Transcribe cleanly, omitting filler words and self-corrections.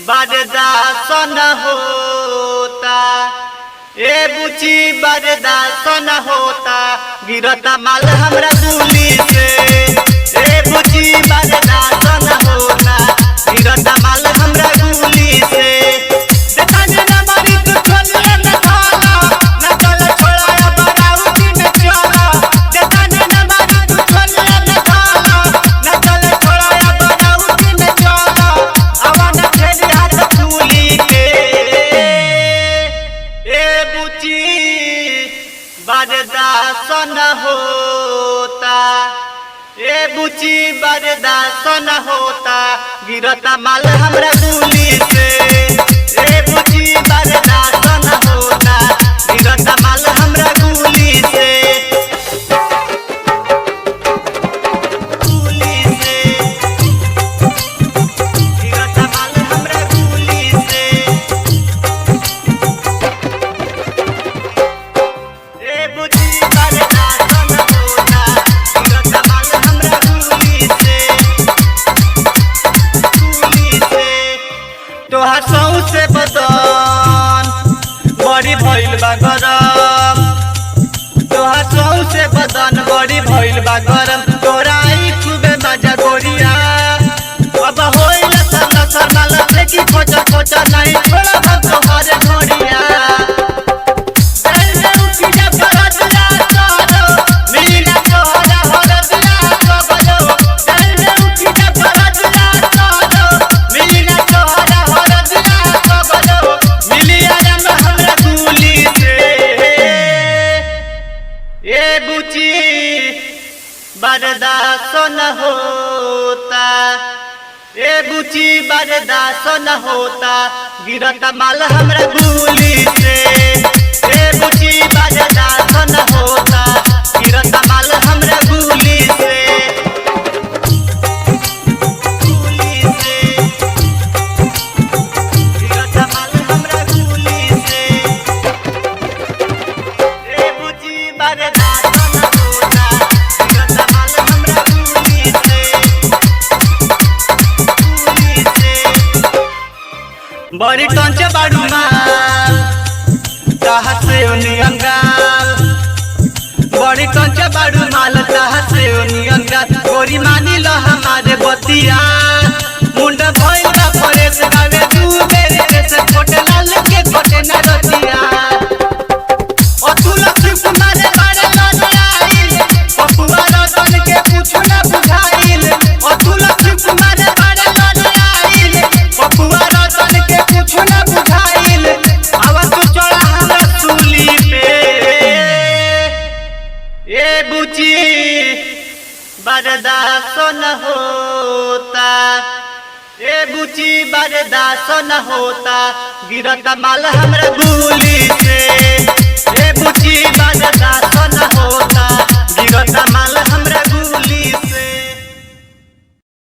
बर्दाश्त न होता ए बुची बर्दाश्त न होता गिरता माल हमरा दूली से ए बुची बर्दाश्त न होता गिरता माल हमरा दूली से बर्दाश्त न होता ए बुची बर्दाश्त न होता गिरता माल हमरा दूली से ए बुची बर्दाश्त न होता गिरता माल हमरा दूली से गिरता माल हमरा दूली से ए बुची तोहार सौसे बदन बड़ी भइल बा गरम तोहार सौसे बदन बड़ी भइल बा गरम तोरा आई खूबे मजा गोरिया अब होइल सर माल देखी खोज खोज नहीं छोड़ा हम तोहरे घोड़िया बर्दाश्त न होता ए बुची बर्दाश्त न होता गिरता माल हमरा दूली से ए बुची बर्दाश्त न होता गिरता माल हमरा दूली से गिरता माल हमरा दूली से ए बुची बर्दाश्त बड़ी टंच बाड़ू माल ताहा से ओनियन गाल बड़ी टंच बाड़ू माल ताहा से ओनियन गाल गोरी मानी लो हमारे बतिया मुंड भइल बा परेश गावे दू मेरे से छोटे लाल के छोटे न रतिया अतुल सिर्फ मारे बारे लड़ाई पपुआ रतन के कुछ न बुझाइल अतुल सिर्फ मारे बारे लड़ाई पपुआ रतन के कुछ न बुझाइल आवाज तू चढ़ा हमरा सूली पे ए बुची बर्दाश्त न होता ए बुची बर्दाश्त न होता गिरता माल हमरा दूली से।